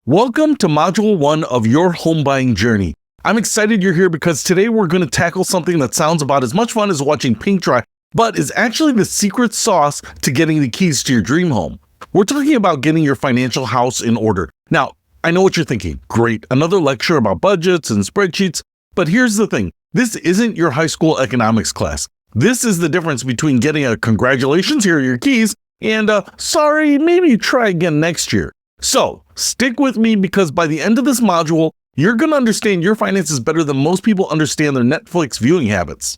Welcome to Module 1 of your home buying journey. I'm excited you're here because today we're going to tackle something that sounds about as much fun as watching paint dry, but is actually the secret sauce to getting the keys to your dream home. We're talking about getting your financial house in order. Now, I know what you're thinking. Great, another lecture about budgets and spreadsheets. But here's the thing. This isn't your high school economics class. This is the difference between getting a congratulations, here are your keys, and sorry, maybe try again next year. So stick with me because by the end of this module, you're going to understand your finances better than most people understand their Netflix viewing habits.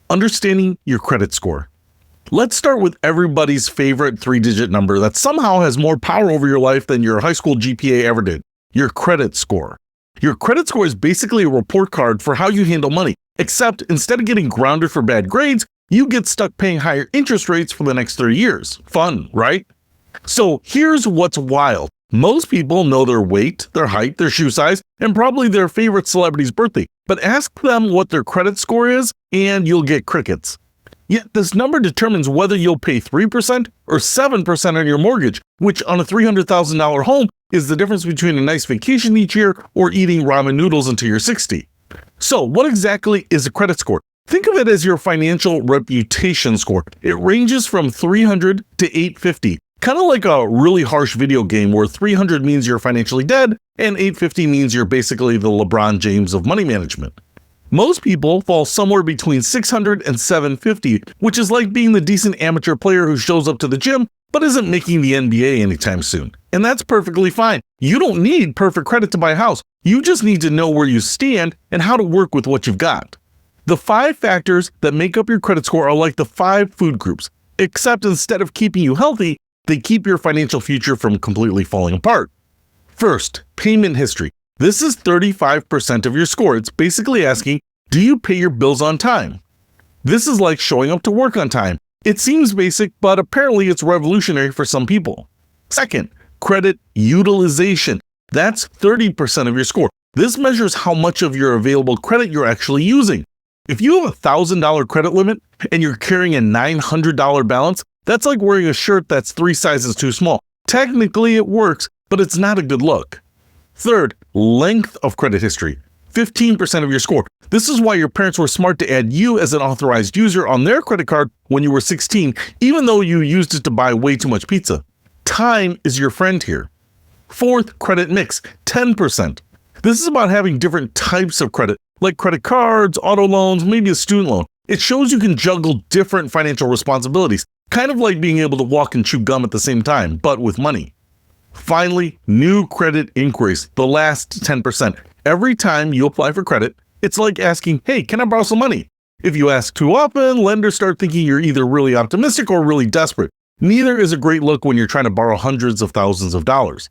Understanding your credit score. Let's start with everybody's favorite three-digit number that somehow has more power over your life than your high school GPA ever did, your credit score. Your credit score is basically a report card for how you handle money, except instead of getting grounded for bad grades, you get stuck paying higher interest rates for the next 30 years. Fun, right? So here's what's wild. Most people know their weight, their height, their shoe size, and probably their favorite celebrity's birthday. But ask them what their credit score is, and you'll get crickets. Yet this number determines whether you'll pay 3% or 7% on your mortgage, which on a $300,000 home is the difference between a nice vacation each year or eating ramen noodles until you're 60. So what exactly is a credit score? Think of it as your financial reputation score. It ranges from 300 to 850. Kind of like a really harsh video game where 300 means you're financially dead and 850 means you're basically the LeBron James of money management. Most people fall somewhere between 600 and 750, which is like being the decent amateur player who shows up to the gym but isn't making the NBA anytime soon. And that's perfectly fine. You don't need perfect credit to buy a house. You just need to know where you stand and how to work with what you've got. The 5 factors that make up your credit score are like the 5 food groups, except instead of keeping you healthy, they keep your financial future from completely falling apart. First, payment history. This is 35% of your score. It's basically asking, do you pay your bills on time? This is like showing up to work on time. It seems basic, but apparently it's revolutionary for some people. Second, credit utilization. That's 30% of your score. This measures how much of your available credit you're actually using. If you have a $1,000 credit limit and you're carrying a $900 balance, that's like wearing a shirt that's 3 sizes too small. Technically it works, but it's not a good look. Third, length of credit history. 15% of your score. This is why your parents were smart to add you as an authorized user on their credit card when you were 16, even though you used it to buy way too much pizza. Time is your friend here. Fourth, credit mix. 10%. This is about having different types of credit, like credit cards, auto loans, maybe a student loan. It shows you can juggle different financial responsibilities, kind of like being able to walk and chew gum at the same time, but with money. Finally, new credit inquiries, the last 10%. Every time you apply for credit, it's like asking, hey, can I borrow some money? If you ask too often, lenders start thinking you're either really optimistic or really desperate. Neither is a great look when you're trying to borrow hundreds of thousands of dollars.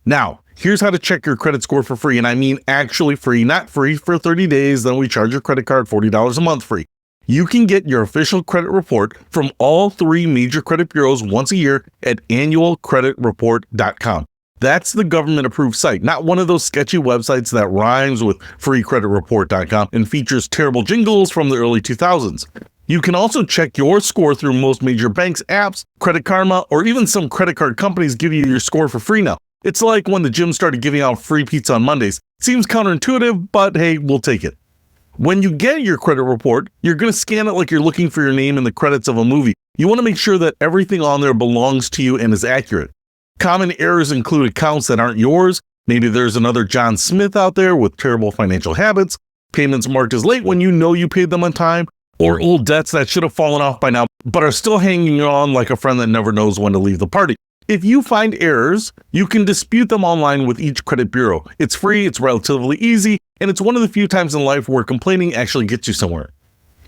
Now, here's how to check your credit score for free, and I mean actually free, not free for 30 days, then we charge your credit card $40 a month free. You can get your official credit report from all 3 major credit bureaus once a year at annualcreditreport.com. That's the government-approved site, not one of those sketchy websites that rhymes with freecreditreport.com and features terrible jingles from the early 2000s. You can also check your score through most major banks' apps, Credit Karma, or even some credit card companies give you your score for free now. It's like when the gym started giving out free pizza on Mondays. Seems counterintuitive, but hey, we'll take it. When you get your credit report, you're going to scan it like you're looking for your name in the credits of a movie. You want to make sure that everything on there belongs to you and is accurate. Common errors include accounts that aren't yours. Maybe there's another John Smith out there with terrible financial habits, payments marked as late when you know you paid them on time, or old debts that should have fallen off by now but are still hanging on like a friend that never knows when to leave the party. If you find errors, you can dispute them online with each credit bureau. It's free, it's relatively easy, and it's one of the few times in life where complaining actually gets you somewhere.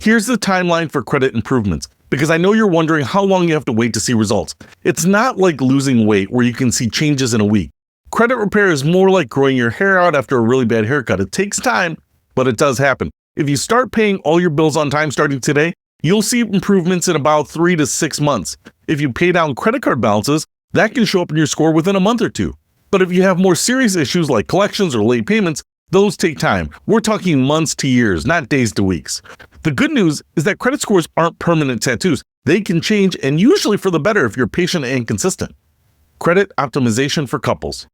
Here's the timeline for credit improvements, because I know you're wondering how long you have to wait to see results. It's not like losing weight where you can see changes in a week. Credit repair is more like growing your hair out after a really bad haircut. It takes time, but it does happen. If you start paying all your bills on time starting today, you'll see improvements in about 3 to 6 months. If you pay down credit card balances, that can show up in your score within a month or 2. But if you have more serious issues like collections or late payments, those take time. We're talking months to years, not days to weeks. The good news is that credit scores aren't permanent tattoos. They can change, and usually for the better if you're patient and consistent. Credit optimization for couples.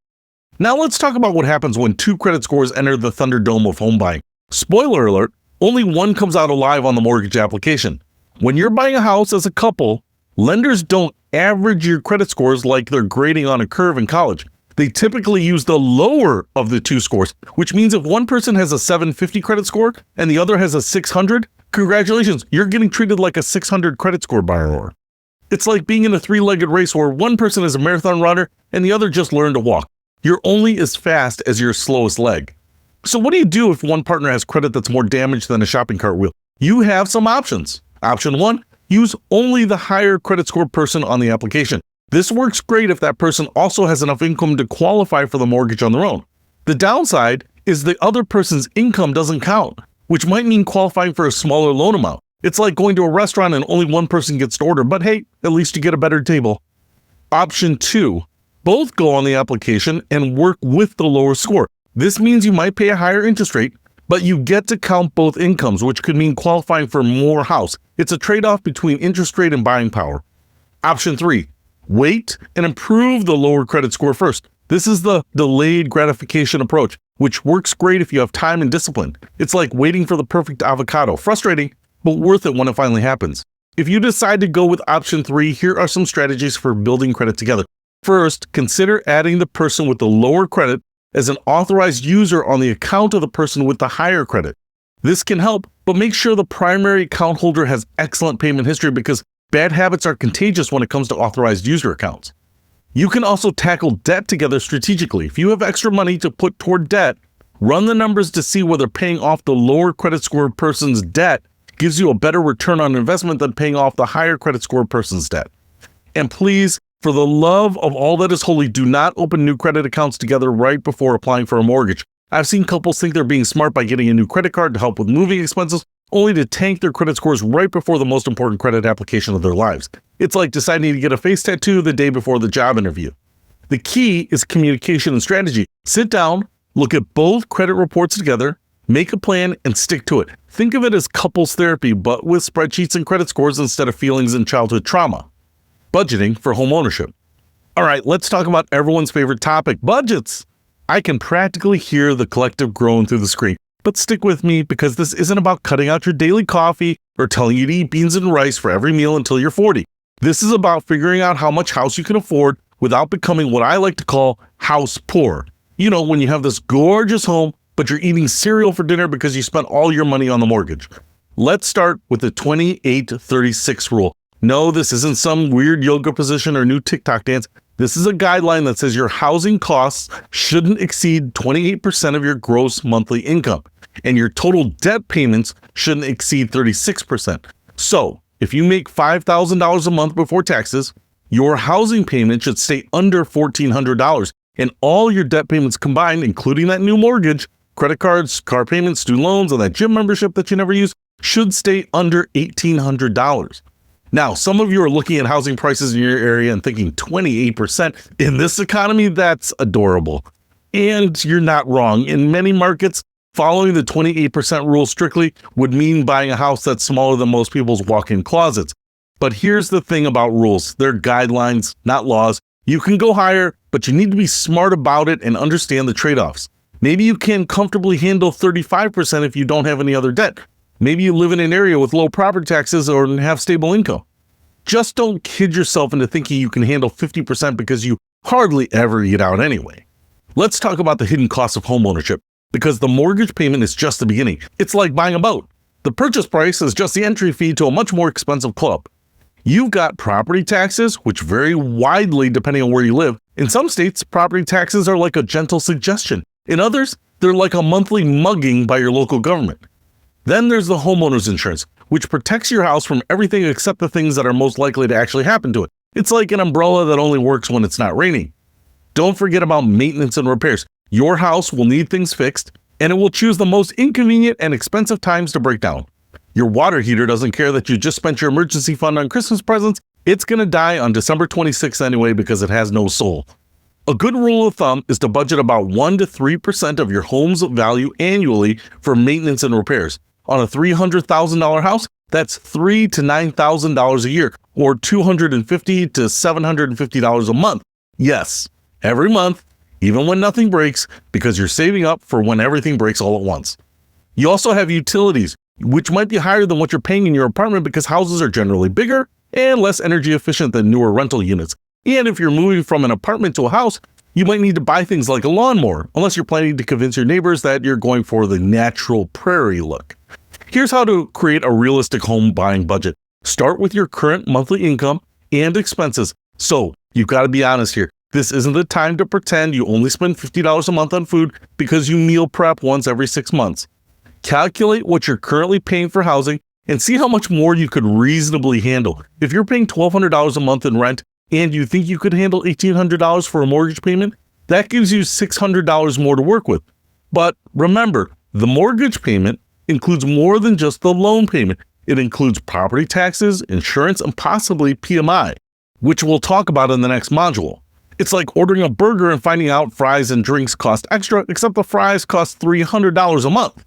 Now let's talk about what happens when two credit scores enter the Thunderdome of home buying. Spoiler alert, only one comes out alive on the mortgage application. When you're buying a house as a couple, lenders don't average your credit scores like they're grading on a curve in college. They typically use the lower of the two scores, which means if one person has a 750 credit score and the other has a 600, congratulations, you're getting treated like a 600 credit score borrower. It's like being in a three-legged race where one person is a marathon runner and the other just learned to walk. You're only as fast as your slowest leg. So what do you do if one partner has credit that's more damaged than a shopping cart wheel? You have some options. Option 1, use only the higher credit score person on the application. This works great if that person also has enough income to qualify for the mortgage on their own. The downside is the other person's income doesn't count, which might mean qualifying for a smaller loan amount. It's like going to a restaurant and only one person gets to order, but hey, at least you get a better table. Option 2, both go on the application and work with the lower score. This means you might pay a higher interest rate, but you get to count both incomes, which could mean qualifying for more house. It's a trade-off between interest rate and buying power. Option 3, wait and improve the lower credit score first. This is the delayed gratification approach, which works great if you have time and discipline. It's like waiting for the perfect avocado. Frustrating, but worth it when it finally happens. If you decide to go with option 3, here are some strategies for building credit together. First, consider adding the person with the lower credit as an authorized user on the account of the person with the higher credit. This can help, but make sure the primary account holder has excellent payment history because bad habits are contagious when it comes to authorized user accounts. You can also tackle debt together strategically. If you have extra money to put toward debt, run the numbers to see whether paying off the lower credit score person's debt gives you a better return on investment than paying off the higher credit score person's debt. And please, for the love of all that is holy, do not open new credit accounts together right before applying for a mortgage. I've seen couples think they're being smart by getting a new credit card to help with moving expenses, only to tank their credit scores right before the most important credit application of their lives. It's like deciding to get a face tattoo the day before the job interview. The key is communication and strategy. Sit down, look at both credit reports together, make a plan, and stick to it. Think of it as couples therapy, but with spreadsheets and credit scores instead of feelings and childhood trauma. Budgeting for home ownership. All right, let's talk about everyone's favorite topic, budgets. I can practically hear the collective groan through the screen, but stick with me because this isn't about cutting out your daily coffee or telling you to eat beans and rice for every meal until you're 40. This is about figuring out how much house you can afford without becoming what I like to call house poor. You know, when you have this gorgeous home, but you're eating cereal for dinner because you spent all your money on the mortgage. Let's start with the 28-36 rule. No, this isn't some weird yoga position or new TikTok dance. This is a guideline that says your housing costs shouldn't exceed 28% of your gross monthly income, and your total debt payments shouldn't exceed 36%. So, if you make $5,000 a month before taxes, your housing payment should stay under $1,400, and all your debt payments combined, including that new mortgage, credit cards, car payments, student loans, and that gym membership that you never use, should stay under $1,800. Now, some of you are looking at housing prices in your area and thinking 28%. In this economy, that's adorable. And you're not wrong. In many markets, following the 28% rule strictly would mean buying a house that's smaller than most people's walk-in closets. But here's the thing about rules. They're guidelines, not laws. You can go higher, but you need to be smart about it and understand the trade-offs. Maybe you can comfortably handle 35% if you don't have any other debt. Maybe you live in an area with low property taxes or have stable income. Just don't kid yourself into thinking you can handle 50% because you hardly ever eat out anyway. Let's talk about the hidden costs of homeownership, because the mortgage payment is just the beginning. It's like buying a boat. The purchase price is just the entry fee to a much more expensive club. You've got property taxes, which vary widely depending on where you live. In some states, property taxes are like a gentle suggestion. In others, they're like a monthly mugging by your local government. Then there's the homeowner's insurance, which protects your house from everything except the things that are most likely to actually happen to it. It's like an umbrella that only works when it's not raining. Don't forget about maintenance and repairs. Your house will need things fixed, and it will choose the most inconvenient and expensive times to break down. Your water heater doesn't care that you just spent your emergency fund on Christmas presents. It's going to die on December 26th anyway because it has no soul. A good rule of thumb is to budget about 1 to 3% of your home's value annually for maintenance and repairs. On a $300,000 house, that's $3,000 to $9,000 a year, or $250 to $750 a month. Yes, every month, even when nothing breaks, because you're saving up for when everything breaks all at once. You also have utilities, which might be higher than what you're paying in your apartment because houses are generally bigger and less energy efficient than newer rental units. And if you're moving from an apartment to a house, you might need to buy things like a lawnmower, unless you're planning to convince your neighbors that you're going for the natural prairie look. Here's how to create a realistic home buying budget. Start with your current monthly income and expenses. So you've got to be honest here. This isn't the time to pretend you only spend $50 a month on food because you meal prep once every 6 months. Calculate what you're currently paying for housing and see how much more you could reasonably handle. If you're paying $1,200 a month in rent and you think you could handle $1,800 for a mortgage payment, that gives you $600 more to work with. But remember, the mortgage payment includes more than just the loan payment. It includes property taxes, insurance, and possibly PMI, which we'll talk about in the next module. It's like ordering a burger and finding out fries and drinks cost extra, except the fries cost $300 a month.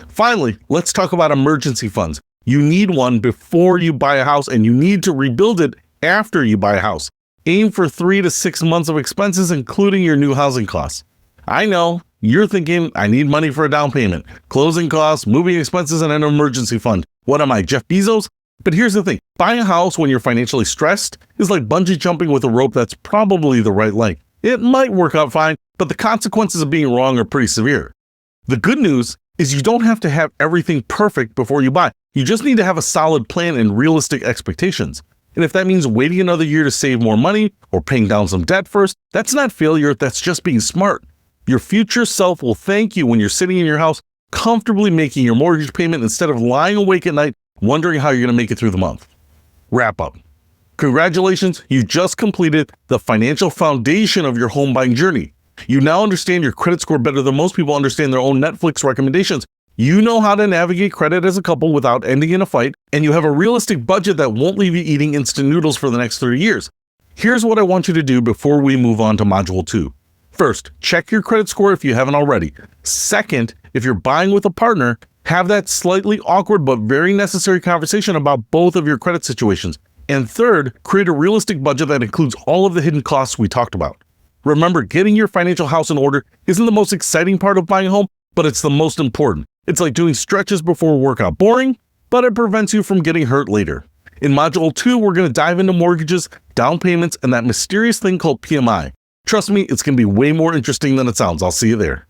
Finally, let's talk about emergency funds. You need one before you buy a house, and you need to rebuild it after you buy a house. Aim for 3 to 6 months of expenses, including your new housing costs. I know, you're thinking, I need money for a down payment, closing costs, moving expenses, and an emergency fund. What am I, Jeff Bezos? But here's the thing, buying a house when you're financially stressed is like bungee jumping with a rope that's probably the right length. It might work out fine, but the consequences of being wrong are pretty severe. The good news is you don't have to have everything perfect before you buy. You just need to have a solid plan and realistic expectations. And if that means waiting another year to save more money or paying down some debt first, that's not failure, that's just being smart. Your future self will thank you when you're sitting in your house, comfortably making your mortgage payment instead of lying awake at night wondering how you're going to make it through the month. Wrap up. Congratulations, you just completed the financial foundation of your home buying journey. You now understand your credit score better than most people understand their own Netflix recommendations. You know how to navigate credit as a couple without ending in a fight, and you have a realistic budget that won't leave you eating instant noodles for the next 30 years. Here's what I want you to do before we move on to Module 2. First, check your credit score if you haven't already. Second, if you're buying with a partner, have that slightly awkward but very necessary conversation about both of your credit situations. And third, create a realistic budget that includes all of the hidden costs we talked about. Remember, getting your financial house in order isn't the most exciting part of buying a home, but it's the most important. It's like doing stretches before a workout. Boring, but it prevents you from getting hurt later. In Module 2, we're going to dive into mortgages, down payments, and that mysterious thing called PMI. Trust me, it's going to be way more interesting than it sounds. I'll see you there.